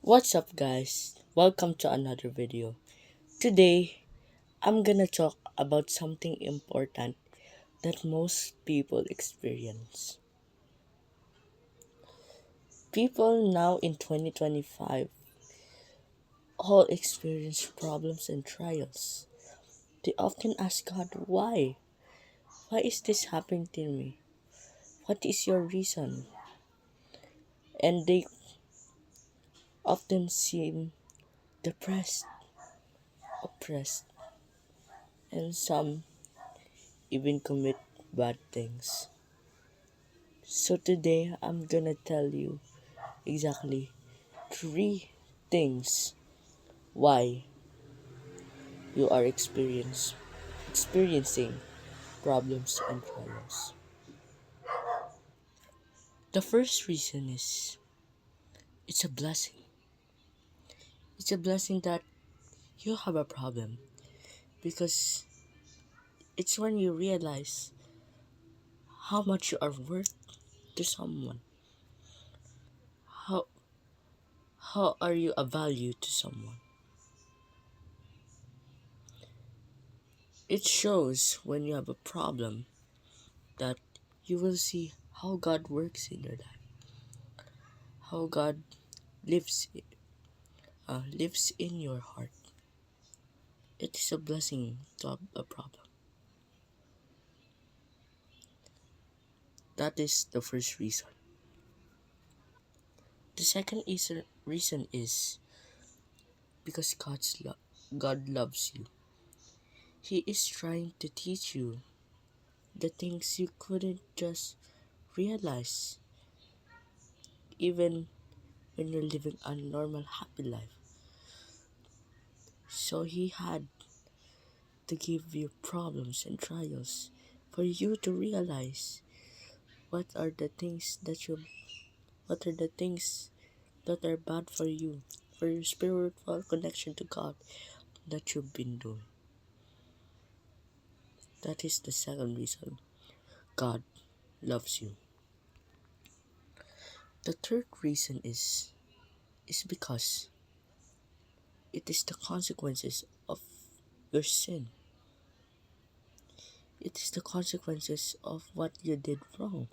What's up, guys? Welcome to another video. Today, I'm gonna talk about something important that most people experience. People now in 2025 all experience problems and trials. They often ask God, why? Why is this happening to me? What is your reason? And they often seem depressed, oppressed, and some even commit bad things. So today I'm gonna tell you exactly three things why you are experiencing problems and trials. The first reason is it's a blessing. It's a blessing that you have a problem because it's when you realize how much you are worth to someone. How how are you a value to someone? It shows when you have a problem that you will see how God works in your life, how God lives lives in your heart. It is a blessing to have a problem. That is the first reason. The second reason is because God loves you. He is trying to teach you the things you couldn't just realize even when you're living a normal happy life. So he had to give you problems and trials for you to realize what are the things that you what are the things that are bad for you, for your spiritual connection to God that you've been doing. That is the second reason God loves you. The third reason is because it is the consequences of your sin. It is the consequences of what you did wrong.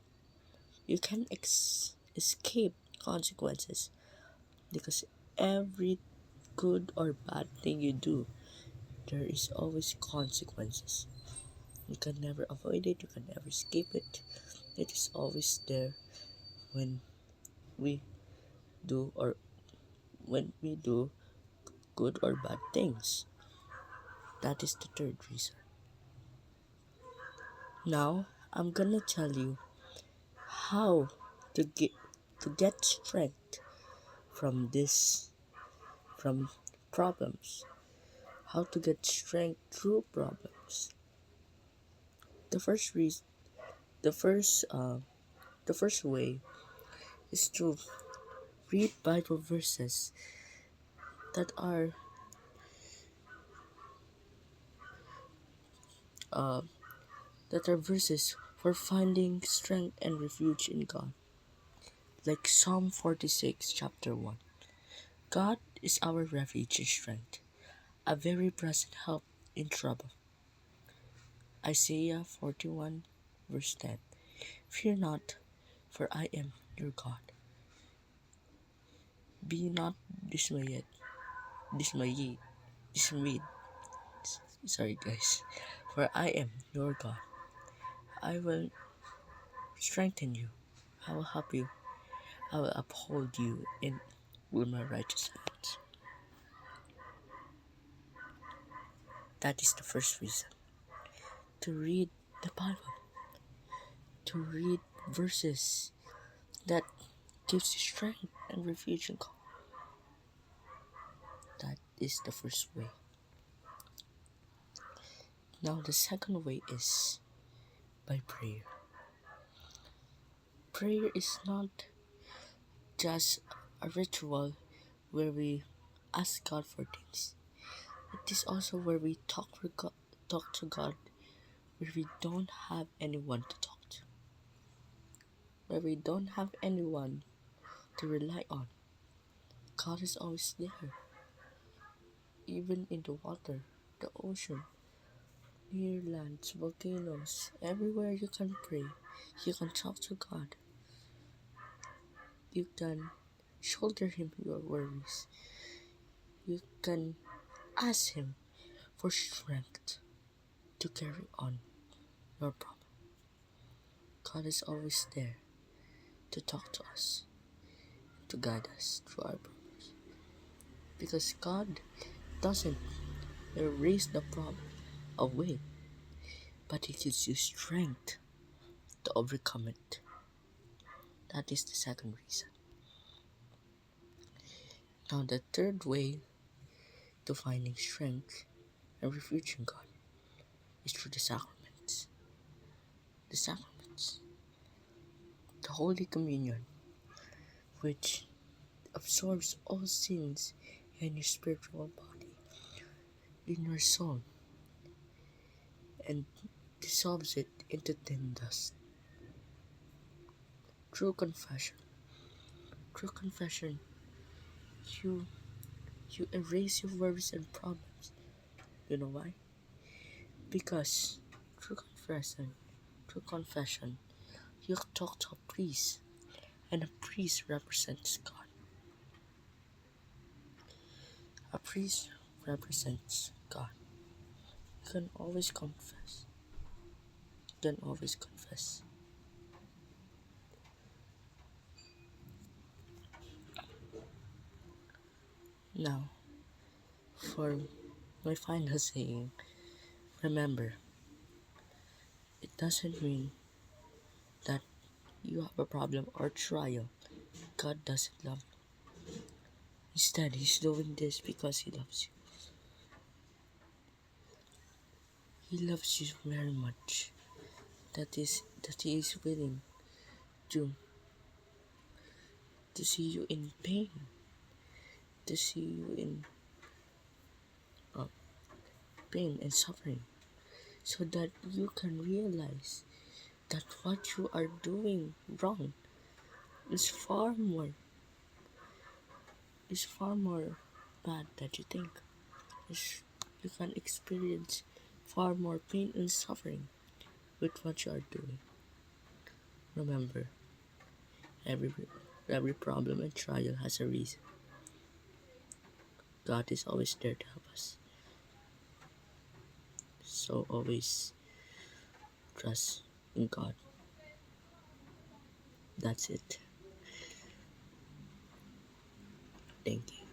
You can't escape consequences because every good or bad thing you do, there is always consequences. You can never avoid it, you can never escape it. It is always there when we do or when we do good or bad things. That is the third reason. Now I'm gonna tell you how to get strength from this from problems. How to get strength through problems. The first reason the first the first way is to read Bible verses that are uh, verses for finding strength and refuge in God. Like Psalm 46, chapter 1. God is our refuge and strength, a very present help in trouble. Isaiah 41, verse 10. Fear not, for I am your God. Be not dismayed, dismayed, dismayed. Sorry, guys. For I am your God. I will strengthen you. I will help you. I will uphold you in with my righteous hands. That is the first reason. To read the Bible. To read verses that gives you strength and refuge in God. That is the first way. Now the second way is by prayer. Prayer is not just a ritual where we ask God for things. It is also where we talk to God, where we don't have anyone to talk to, where we don't have anyone to rely on. God is always there, even in the water, the ocean, near lands, volcanoes, everywhere you can pray. You can talk to God. You can shoulder Him your worries. You can ask Him for strength to carry on your problem. God is always there to talk to us, to guide us through our problems. Because God doesn't erase the problem away, but He gives you strength to overcome it. That is the second reason. Now, the third way to finding strength and refuge in God is through the sacraments. The sacraments, the Holy Communion, which absorbs all sins in your spiritual body, in your soul, and dissolves it into thin dust. Through confession, through confession, you you erase your worries and problems. You know why? Because through confession, you talk to a priest, and a priest represents God. A priest represents God. You can always confess. You can always confess. Now, for my final saying, remember, it doesn't mean that you have a problem or trial. God doesn't love you. Instead, He's doing this because He loves you. He loves you very much. That He is willing to see you in pain, to see you in uh, pain and suffering, so that you can realize that what you are doing wrong is far more bad than you think. You can experience far more pain and suffering with what you are doing. Remember, every every problem and trial has a reason. God is always there to help us. So always trust in God. That's it. Thank you.